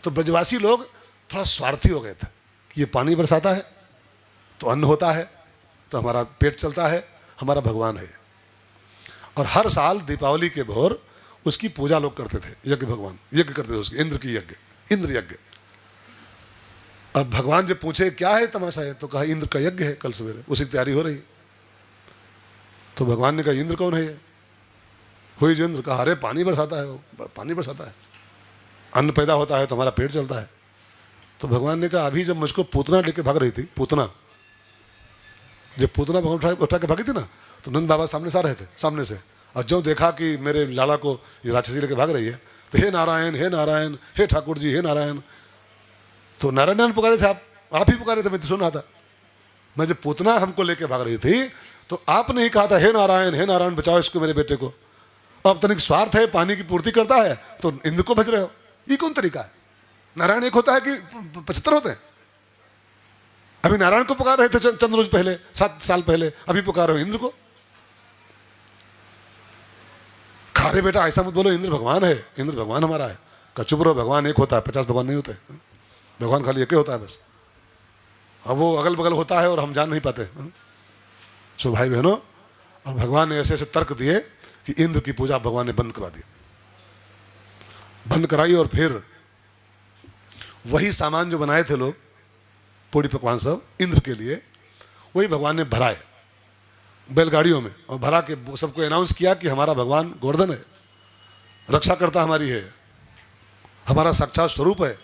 तो ब्रजवासी लोग थोड़ा स्वार्थी हो गए थे कि ये पानी बरसाता है तो अन्न होता है, तो हमारा पेट चलता है, हमारा भगवान है। और हर साल दीपावली के भोर उसकी पूजा लोग करते थे, यज्ञ, भगवान यज्ञ करते थे उसके, इंद्र की यज्ञ, इंद्र यज्ञ। अब भगवान जब पूछे क्या है तमाशा है, तो कहा इंद्र का यज्ञ है, कल सवेरे उसी की तैयारी हो रही है। तो भगवान ने कहा इंद्र कौन है ये? हुई जो इंद्र, कहा अरे पानी बरसाता है, वो पानी बरसाता है, अन्न पैदा होता है तो हमारा पेट चलता है। तो भगवान ने कहा अभी जब मुझको पूतना लेके भाग रही थी, पूतना, जब पूतना भगवान उठा के भागी थी ना, तो नंद बाबा सामने से आ रहे थे, सामने से, और जो देखा कि मेरे लाला को ये राक्षसी लेके भाग रही है, तो हे नारायण, हे नारायण, हे ठाकुर जी, हे नारायण। तो नारायण पुकारे थे, आप ही पुकारे थे, मैं तो सुन रहा था। मैं जब पूतना हमको लेके भाग रही थी तो आपने ही कहा था हे नारायण बचाओ इसको, मेरे बेटे को। अब तनिक स्वार्थ है, पानी की पूर्ति करता है तो इंद्र को भज रहे हो, ये कौन तरीका है? नारायण एक होता है कि 75 होते हैं? अभी नारायण को पुकार रहे थे चंद रोज पहले, 7 साल पहले, अभी पुकार रहे हो इंद्र को। खारे बेटा ऐसा मत बोलो, इंद्र भगवान है, इंद्र भगवान हमारा है। चुप रहो, भगवान एक होता है, 50 भगवान नहीं होते, भगवान खाली एक ही होता है बस। अब वो अगल बगल होता है और हम जान नहीं पाते। सो भाई बहनों, और भगवान ने ऐसे ऐसे तर्क दिए कि इंद्र की पूजा भगवान ने बंद करा दी, बंद कराई। और फिर वही सामान जो बनाए थे लोग, पूड़ी पकवान सब इंद्र के लिए, वही भगवान ने भराए बैलगाड़ियों में, और भरा के सबको अनाउंस किया कि हमारा भगवान गोवर्धन है, रक्षा करता हमारी है, हमारा साक्षात स्वरूप है।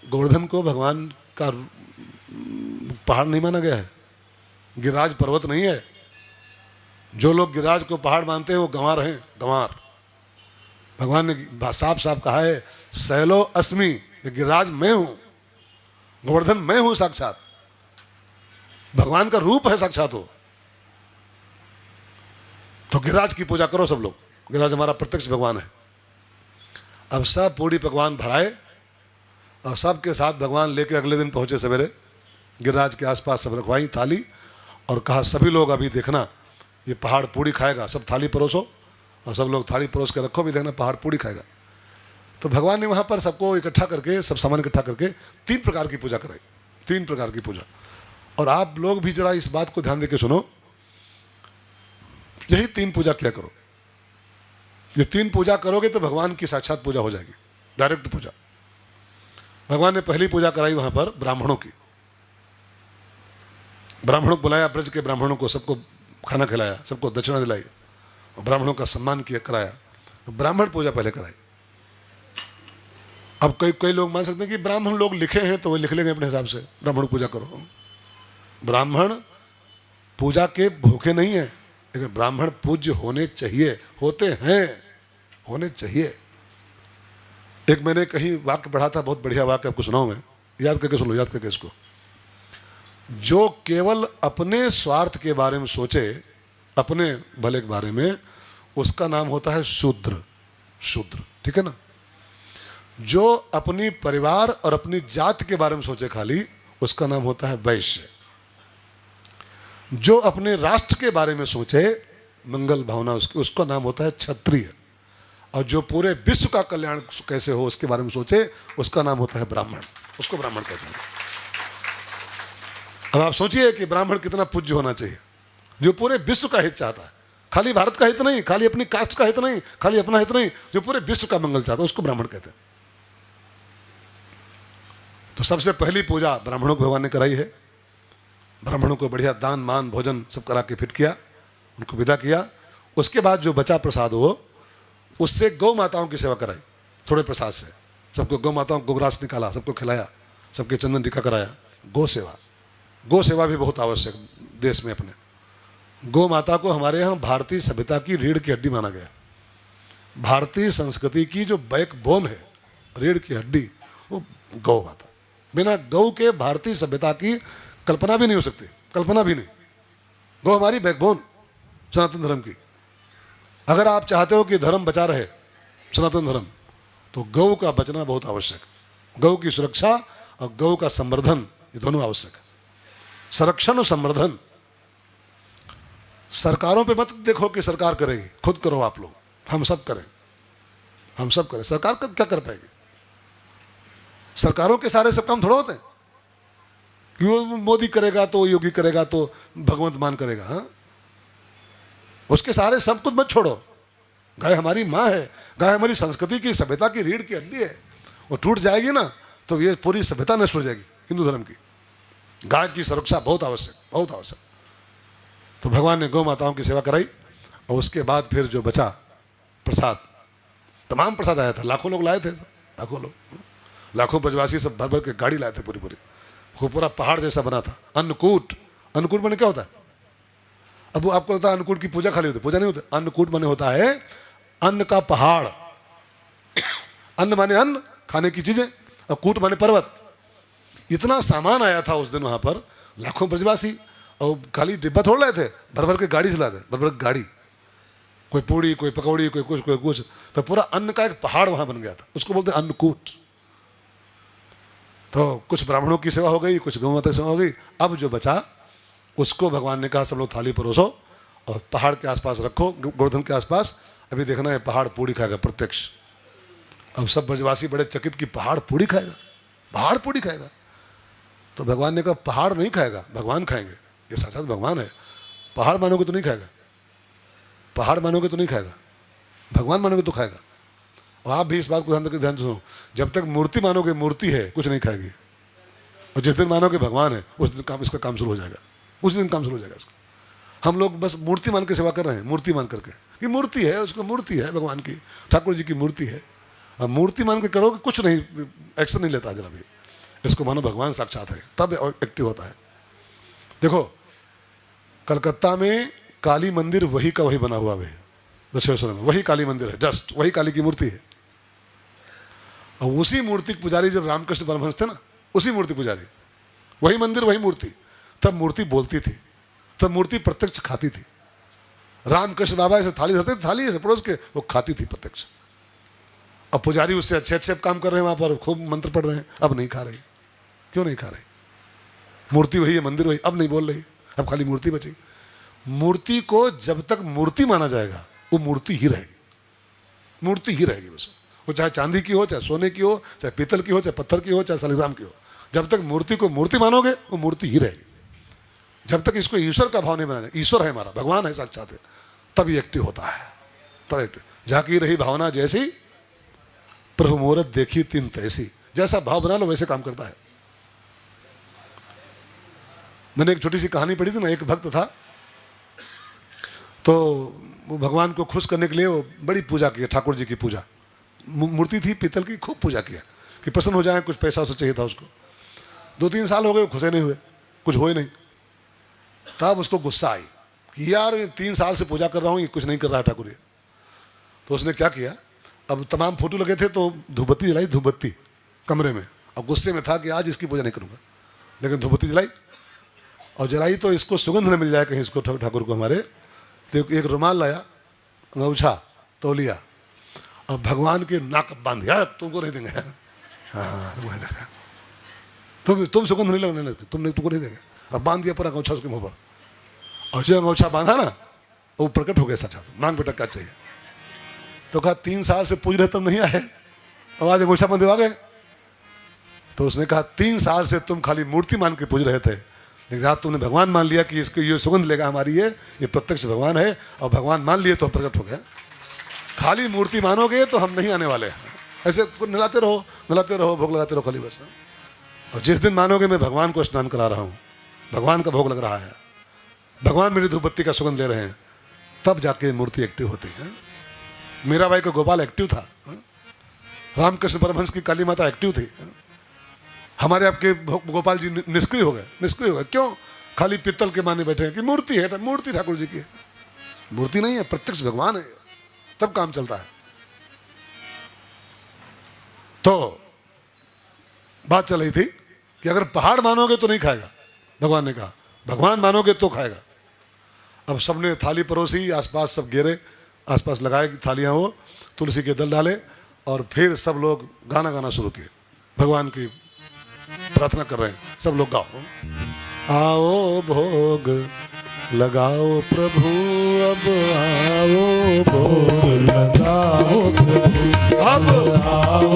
गोवर्धन को भगवान का पहाड़ नहीं माना गया है, गिरिराज पर्वत नहीं है। जो लोग गिरिराज को पहाड़ मानते हैं वो गंवार हैं, गंवार। भगवान ने साफ साफ कहा है शैलो अस्मि, गिरिराज मैं हूं, गोवर्धन मैं हूं, साक्षात भगवान का रूप है साक्षात हो। तो गिरिराज की पूजा करो सब लोग, गिरिराज हमारा प्रत्यक्ष भगवान है। अब सब पूड़ी पकवान भराए और सबके साथ भगवान लेके अगले दिन पहुंचे सवेरे, गिरिराज के आसपास सब रखवाई थाली, और कहा सभी लोग अभी देखना ये पहाड़ पूड़ी खाएगा, सब थाली परोसो, और सब लोग थाली परोस के रखो, भी देखना पहाड़ पूड़ी खाएगा। तो भगवान ने वहाँ पर सबको इकट्ठा करके, सब सामान इकट्ठा करके 3 प्रकार की पूजा कराई, 3 प्रकार की पूजा। और आप लोग भी जरा इस बात को ध्यान देके सुनो, यही 3 पूजा किया करो। ये 3 पूजा करोगे तो भगवान की साक्षात पूजा हो जाएगी, डायरेक्ट पूजा। भगवान ने पहली पूजा कराई वहाँ पर ब्राह्मणों की, ब्राह्मणों को बुलाया, ब्रज के ब्राह्मणों को सबको खाना खिलाया, सबको दक्षिणा दिलाई, ब्राह्मणों का सम्मान किया, कराया। ब्राह्मण पूजा पहले कराई। अब कई लोग मान सकते हैं कि ब्राह्मण लोग लिखे हैं तो वो लिख लेंगे अपने हिसाब से, ब्राह्मण पूजा करो। ब्राह्मण पूजा के भूखे नहीं है, लेकिन ब्राह्मण पूज्य होने चाहिए, होते हैं, होने चाहिए। एक मैंने कहीं वाक्य पढ़ा था, बहुत बढ़िया वाक्य, आपको सुनाऊं मैं, याद करके सुनो, याद करके इसको। जो केवल अपने स्वार्थ के बारे में सोचे, अपने भले के बारे में, उसका नाम होता है शूद्र, शूद्र, ठीक है ना। जो अपनी परिवार और अपनी जात के बारे में सोचे खाली, उसका नाम होता है वैश्य। जो अपने राष्ट्र के बारे में सोचे, मंगल भावना उसकी, उसका नाम होता है क्षत्रिय। और जो पूरे विश्व का कल्याण कैसे हो उसके बारे में सोचे, उसका नाम होता है ब्राह्मण, उसको ब्राह्मण कहते हैं। अब आप सोचिए कि ब्राह्मण कितना पूज्य होना चाहिए, जो पूरे विश्व का हित चाहता है, खाली भारत का हित नहीं, खाली अपनी कास्ट का हित नहीं, खाली अपना हित नहीं, जो पूरे विश्व का मंगल चाहता है, उसको ब्राह्मण कहते हैं। तो सबसे पहली पूजा ब्राह्मणों को भगवान ने कराई है। ब्राह्मणों को बढ़िया दान मान भोजन सब करा के फिट किया, उनको विदा किया। उसके बाद जो बचा प्रसाद हो, उससे गौ माताओं की सेवा कराई, थोड़े प्रसाद से सबको गौ माताओं को गोग्रास निकाला, सबको खिलाया, सबके चंदन टीका कराया। गौ सेवा, गौ सेवा भी बहुत आवश्यक देश में अपने। गौ माता को हमारे यहाँ भारतीय सभ्यता की रीढ़ की हड्डी माना गया। भारतीय संस्कृति की जो बैकबोन है, रीढ़ की हड्डी, वो गौ माता। बिना गौ के भारतीय सभ्यता की कल्पना भी नहीं हो सकती, कल्पना भी नहीं। गौ हमारी बैकबोन सनातन धर्म की। अगर आप चाहते हो कि धर्म बचा रहे, सनातन धर्म, तो गौ का बचना बहुत आवश्यक। गौ की सुरक्षा और गौ का संवर्धन, ये दोनों आवश्यक है। संरक्षण और संवर्धन। सरकारों पे मत देखो कि सरकार करेगी, खुद करो आप लोग, हम सब करें, हम सब करें। सरकार क्या कर पाएगी? सरकारों के सारे सब काम थोड़ा होते हैं कि वो मोदी करेगा तो योगी करेगा तो भगवंत मान करेगा। हाँ, उसके सारे सब कुछ मत छोड़ो। गाय हमारी माँ है, गाय हमारी संस्कृति की सभ्यता की रीढ़ की हड्डी है। वो टूट जाएगी ना तो ये पूरी सभ्यता नष्ट हो जाएगी हिंदू धर्म की। गाय की सुरक्षा बहुत आवश्यक, बहुत आवश्यक। तो भगवान ने गौ माताओं की सेवा कराई और उसके बाद फिर जो बचा प्रसाद, तमाम प्रसाद आया था, लाखों लोग लाए थे, लाखों लोग, लाखों ब्रजवासी सब भर भर के गाड़ी लाए थे, पूरी वो पूरा पहाड़ जैसा बना था। अन्नकूट, अन्नकूट बने क्या होता है? अब वो आपको लगता है अन्नकूट की पूजा खाली होती है, पूजा नहीं होती। अन्नकूट बने होता है अन्न का पहाड़। अन्न माने अन्न, खाने की चीजें, और कूट माने पर्वत। इतना सामान आया था उस दिन वहां पर, लाखों ब्रजवासी, और खाली डिब्बा थोड़ लाए थे, भर भर के गाड़ी चला थे, भर भर के गाड़ी, कोई पूड़ी, कोई पकौड़ी, कोई कुछ, कोई कुछ। तो पूरा अन्न का एक पहाड़ वहां बन गया था, उसको बोलते हैं अन्नकूट। तो कुछ ब्राह्मणों की सेवा हो गई, कुछ गौ माता की सेवा हो गई। अब जो बचा उसको भगवान ने कहा सब लोग थाली परोसो और पहाड़ के आसपास रखो, गोवर्धन के आसपास। अभी देखना है पहाड़ पूड़ी खाएगा प्रत्यक्ष। अब सब ब्रजवासी बड़े चकित कि पहाड़ पूड़ी खाएगा, पहाड़ पूड़ी खाएगा। तो भगवान ने कहा पहाड़ नहीं खाएगा, भगवान खाएंगे, ये साक्षात भगवान है। पहाड़ मानोगे तो नहीं खाएगा, पहाड़ मानोगे तो नहीं खाएगा, भगवान मानोगे तो खाएगा। और आप भी इस बात को ध्यान सुनो, जब तक मूर्ति मानोगे, मूर्ति है, कुछ नहीं खाएगी। और जिस दिन मानोगे भगवान है, उस दिन काम, इसका काम शुरू हो जाएगा, उस दिन काम शुरू हो जाएगा इसका। हम लोग बस मूर्ति मान के सेवा कर रहे हैं, मूर्ति मान करके कि मूर्ति है, उसको मूर्ति है भगवान की, ठाकुर जी की मूर्ति है। और मूर्ति मान के करोगे कुछ नहीं, एक्शन नहीं लेता जरा भी। इसको मानो भगवान साक्षात है, तब एक्टिव होता है। देखो कलकत्ता में काली मंदिर वही का वही बना हुआ है, दक्षिणेश्वर में वही काली मंदिर है, जस्ट वही काली की मूर्ति है। और उसी मूर्ति पुजारी जब रामकृष्ण परमहंस थे ना, उसी मूर्ति पुजारी, वही मंदिर वही मूर्ति। तब मूर्ति बोलती थी, तब मूर्ति प्रत्यक्ष खाती थी। रामकृष्ण बाबा ऐसे थाली धरते थे, थाली ऐसे परोस के वो खाती थी प्रत्यक्ष। अब पुजारी उससे अच्छे अच्छे काम कर रहे हैं, वहां पर खूब मंत्र पढ़ रहे हैं, अब नहीं खा रही। क्यों नहीं खा रही? मूर्ति वही है, मंदिर वही, अब नहीं बोल रही, अब खाली मूर्ति बची। मूर्ति को जब तक मूर्ति माना जाएगा वो मूर्ति ही रहेगी, मूर्ति ही रहेगी बस। वो चाहे चांदी की हो, चाहे सोने की हो, चाहे पीतल की हो, चाहे पत्थर की हो, चाहे शालिग्राम की हो, जब तक मूर्ति को मूर्ति मानोगे वो मूर्ति ही रहेगी। जब तक इसको ईश्वर का भाव नहीं बना जाए, ईश्वर है हमारा, भगवान है साक्षात है, तब ये एक्टिव होता है, तब एक्टिव। झांकी रही भावना जैसी, प्रभु मुहूर्त देखी तीन तैसी। जैसा भाव बना लो वैसे काम करता है। मैंने एक छोटी सी कहानी पढ़ी थी ना, एक भक्त था, तो वो भगवान को खुश करने के लिए वो बड़ी पूजा की, ठाकुर जी की पूजा, मूर्ति थी पीतल की, खूब पूजा किया कि प्रसन्न हो जाए, कुछ पैसा उसे चाहिए था उसको। 2-3 साल हो गए, खुशे नहीं हुए, कुछ हो ही नहीं। तब उसको गुस्सा आई कि यार 3 साल से पूजा कर रहा हूँ, ये कुछ नहीं कर रहा है ठाकुर ये। तो उसने क्या किया, अब तमाम फोटो लगे थे तो धूपबत्ती जलाई, धूपबत्ती कमरे में, और गुस्से में था कि आज इसकी पूजा नहीं करूँगा, लेकिन धूपबत्ती जलाई। और जलाई तो इसको सुगंध न मिल जाए कहीं इसको, ठाकुर को हमारे। तो एक रुमाल लाया, अंगूछा, तौलिया, और भगवान के नाक बांध दिया, तुमको नहीं देंगे, हाँ तुमको नहीं देंगे, तुम सुगंध नहीं लगने लगती, तुमको नहीं देंगे। अब बांध दिया पूरा अंगूछा उसके मुँह पर, और जो अंगूछा बांधा ना वो प्रकट हो गया सच्चा, मांग बेटा क्या चाहिए। तो कहा 3 साल से पूज रहे तब नहीं आए, और आज अंगूछा बंधे आ गए। तो उसने कहा 3 साल से तुम खाली मूर्ति मान के पूज रहे थे, लेकिन आज तुमने भगवान मान लिया कि इसको ये सुगंध लेगा हमारी, ये प्रत्यक्ष भगवान है, और भगवान मान लिए तो प्रकट हो गया। खाली मूर्ति मानोगे तो हम नहीं आने वाले, ऐसे नलाते रहो, भोग लगाते रहो खाली बस। और जिस दिन मानोगे मैं भगवान को स्नान करा रहा हूँ, भगवान का भोग लग रहा है, भगवान मेरी धूपबत्ती का सुगंध ले रहे हैं, तब जाके मूर्ति एक्टिव होती है। मीराबाई का गोपाल एक्टिव था, रामकृष्ण परमहंस की काली माता एक्टिव थी, हमारे आपके गोपाल जी निष्क्रिय हो गए। क्यों? खाली पित्तल के माने बैठे हैं कि मूर्ति है, मूर्ति ठाकुर जी की है। मूर्ति नहीं है, प्रत्यक्ष भगवान है, तब काम चलता है। तो बात चल रही थी कि अगर पहाड़ मानोगे तो नहीं खाएगा, भगवान ने कहा, भगवान मानोगे तो खाएगा। अब सबने थाली परोसी, आसपास सब घेरे, आसपास लगाए थालियां, वो तुलसी के दल डाले, और फिर सब लोग गाना गाना शुरू किए, भगवान की प्रार्थना कर रहे हैं। सब लोग गाओ, आओ भोग लगाओ प्रभु, अब आओ भोग लगाओ प्रभु, अब आओ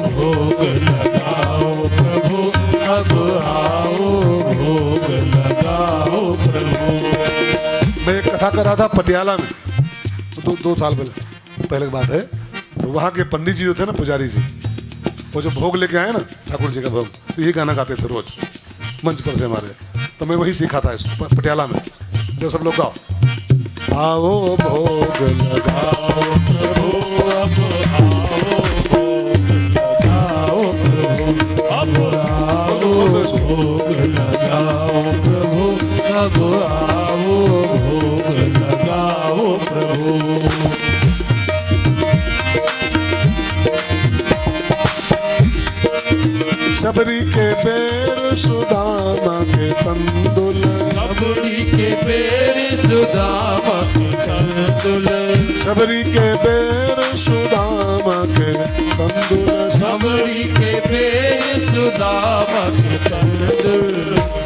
भोग लगाओ करा था पटियाला में, तो 2 साल पहले की बात है। तो वहाँ के पंडित जी जो थे ना, पुजारी जी, वो जो भोग लेके आए ना ठाकुर जी का भोग, तो यही गाना गाते थे रोज मंच पर से हमारे। तो मैं वही सीखा था इसको पटियाला में। तो सब लोग गाओ, आओ भोग लगाओ प्रभु, अब आओ भोग लगाओ प्रभु, अब आओ भोग लगाओ प्रभु। सबरी के पैर सुदामा के तंदुल, सबरी के पैर सुदामा के तंदुल, सबरी के पैर सुदामा के तंदुल, सबरी के पैर सुदामा के तंदुल।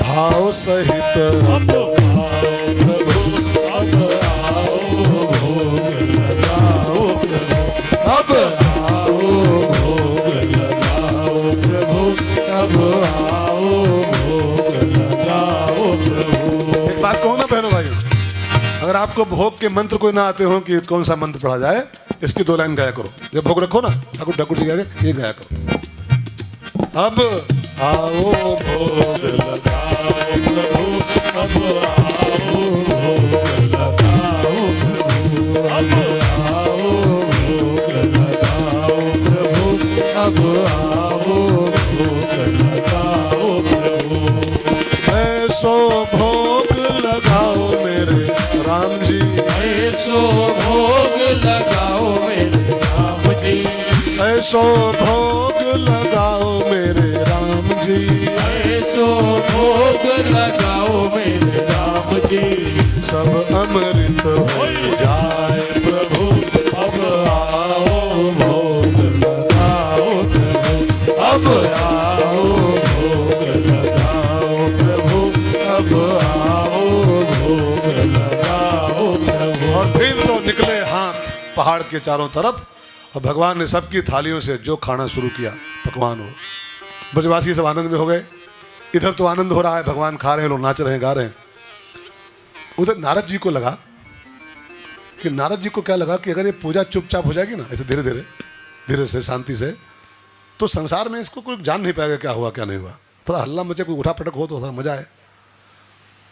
भाव सहित अब आओ प्रभु, अब आओ भोग लगाओ प्रभु, अब आओ भोग लगाओ प्रभु, अब आओ भोग लगाओ प्रभु। एक बात कहूँ ना बहनों भाइयों, अगर आपको भोग के मंत्र कोई ना आते हो कि कौन सा मंत्र पढ़ा जाए, इसकी 2 लाइन गाया करो। जब भोग रखो ना ठाकुर ठाकुर जी गाए, ये गाया करो, अब आओ भोग लगाओ प्रभु, अब आओ भोग लगाओ प्रभु, अब आओ भोग लगाओ प्रभु, अब आओ भोग लगाओ प्रभु। ऐसो भोग लगाओ मेरे राम जी, ऐसो भोग लगाओ मेरे राम जी, ऐसो भोग लगाओ मेरे राम जी, ऐसो भोग लगाओ मेरे राम जी। सब अमृत हो जाए प्रभु, अब आओ भोग लगाओ प्रभु, अब आओ भोग लगाओ प्रभु, अब आओ भोग लगाओ प्रभु। और फिर तो निकले हाथ पहाड़ के चारों तरफ, और भगवान ने सबकी थालियों से जो खाना शुरू किया, पकवान हो। ब्रजवासी सब आनंद में हो गए। इधर तो आनंद हो रहा है, भगवान खा रहे हैं, लोग नाच रहे हैं, गा रहे हैं। उधर नारद जी को लगा कि नारद जी को क्या लगा कि अगर ये पूजा चुपचाप हो जाएगी ना, ऐसे धीरे धीरे धीरे से शांति से, तो संसार में इसको कोई जान नहीं पाएगा क्या हुआ क्या नहीं हुआ। थोड़ा हल्ला मचे, कोई उठा पटक हो तो थोड़ा मजा आए।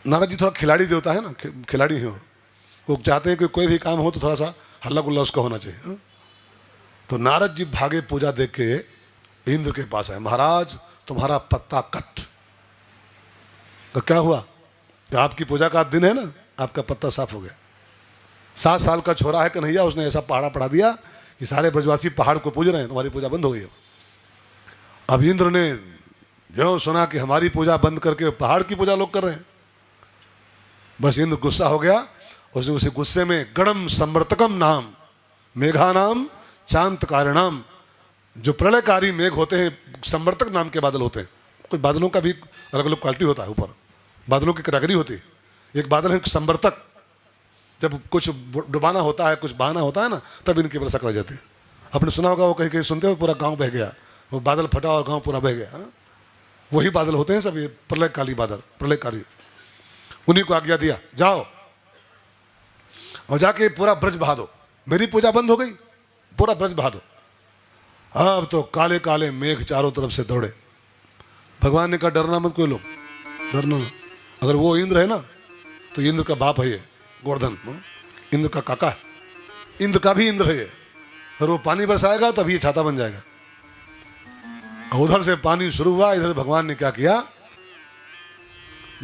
नारद जी थोड़ा खिलाड़ी देवता है ना, खिलाड़ी ही हो, वो चाहते हैं कि कोई भी काम हो तो थोड़ा सा हल्ला गुल्ला उसका होना चाहिए। हा? तो नारद जी भागे पूजा देख के इंद्र के पास आए, महाराज तुम्हारा पत्ता कट। तो क्या हुआ कि आपकी पूजा का दिन है ना, आपका पत्ता साफ हो गया। 7 साल का छोरा है कन्हैया, उसने ऐसा पहाड़ा पढ़ा दिया कि सारे ब्रजवासी पहाड़ को पूज रहे हैं, तुम्हारी पूजा बंद हो गई। अब इंद्र ने जो सुना कि हमारी पूजा बंद करके पहाड़ की पूजा लोग कर रहे हैं, बस इंद्र गुस्सा हो गया। उसने उसी गुस्से में गणम संवर्तकम नाम मेघा नाम शांत कारिणाम, जो प्रलयकारी मेघ होते हैं, संवर्तक नाम के बादल होते हैं। कुछ बादलों का भी अलग अलग क्वालिटी होता है, ऊपर बादलों की कैटेगरी होती है। एक बादल है संवर्तक, जब कुछ डुबाना होता है, कुछ बहाना होता है ना, तब इनकी वर्षा कर जाती है। आपने सुना होगा, वो कहीं कहीं सुनते हो पूरा गांव बह गया, वो बादल फटा और गांव पूरा बह गया। हा? वही बादल होते हैं सब, ये प्रलयकाली बादल, प्रलयकारी। उन्हीं को आज्ञा दिया, जाओ और जाके पूरा ब्रज बहा दो। मेरी पूजा बंद हो गई, पूरा ब्रज बहा दो। अब तो काले काले मेघ चारों तरफ से दौड़े। भगवान ने कहा डरना मत कोई लोग, डरना मत। अगर वो इंद्र है ना, तो इंद्र का बाप है ये गोवर्धन, इंद्र का काका है, इंद्र का भी इंद्र है ये। और वो पानी बरसाएगा तभी छाता बन जाएगा। उधर से पानी शुरू हुआ, इधर भगवान ने क्या किया,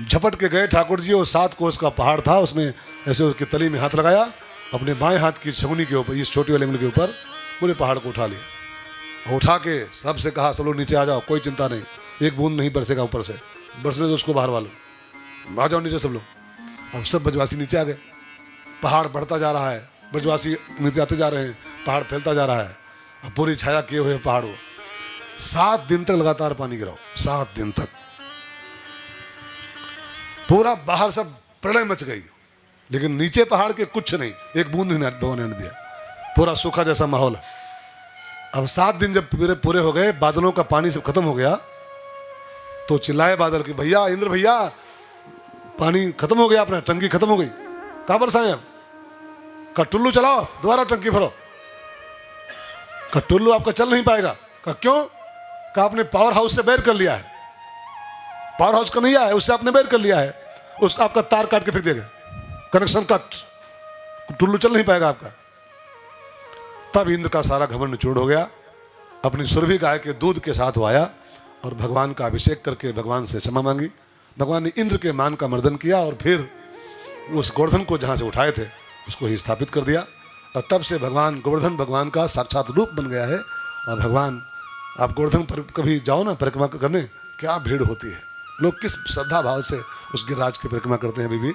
झपट के गए ठाकुर जी। वो 7 कोस का पहाड़ था, उसमें ऐसे उसकी तली में हाथ लगाया, अपने बाएं हाथ की छगुनी के ऊपर, इस छोटी वाली उंगली के ऊपर पूरे पहाड़ को उठा लिया। उठा के सबसे कहा, सब लोग नीचे आ जाओ, कोई चिंता नहीं, एक बूंद नहीं बरसेगा ऊपर से, बरसने तो उसको बाहर वालों, आ जाओ नीचे सब लोग। अब सब ब्रजवासी नीचे आ गए। पहाड़ बढ़ता जा रहा है, ब्रजवासी नीचे आते जा रहे हैं, पहाड़ फैलता जा रहा है। अब पूरी छाया किए हुए पहाड़ हो। 7 दिन तक लगातार पानी गिराओ, 7 दिन तक पूरा बाहर सब प्रलय मच गई, लेकिन नीचे पहाड़ के कुछ नहीं, एक बूंद नहीं भगवान ने दिया। पूरा सूखा जैसा माहौल। अब 7 दिन जब पूरे हो गए, बादलों का पानी सब खत्म हो गया, तो चिल्लाए बादल कि भैया, इंद्र भैया, पानी खत्म हो गया, अपना टंकी खत्म हो गई। कहाँ बरसाएं अब? का टुल्लू चलाओ, दोबारा टंकी भरो। का टुल्लू आपका चल नहीं पाएगा। का क्यों? का आपने पावर हाउस से बैर कर लिया है। पावर हाउस का नहीं आया है, उससे आपने बैर कर लिया है, उसका आपका तार काट के फेंक देगा, कनेक्शन कट, टुल्लू चल नहीं पाएगा आपका। तब इंद्र का सारा घमंड निचोड़ हो गया। अपनी सुरभि गाय के दूध के साथ वो आया और भगवान का अभिषेक करके भगवान से क्षमा मांगी। भगवान ने इंद्र के मान का मर्दन किया और फिर उस गोवर्धन को जहाँ से उठाए थे उसको ही स्थापित कर दिया। और तब से भगवान गोवर्धन भगवान का साक्षात रूप बन गया है। और भगवान, आप गोवर्धन पर कभी जाओ ना परिक्रमा करने, क्या भीड़ होती है, लोग किस श्रद्धा भाव से उस गिरिराज की परिक्रमा करते हैं अभी भी।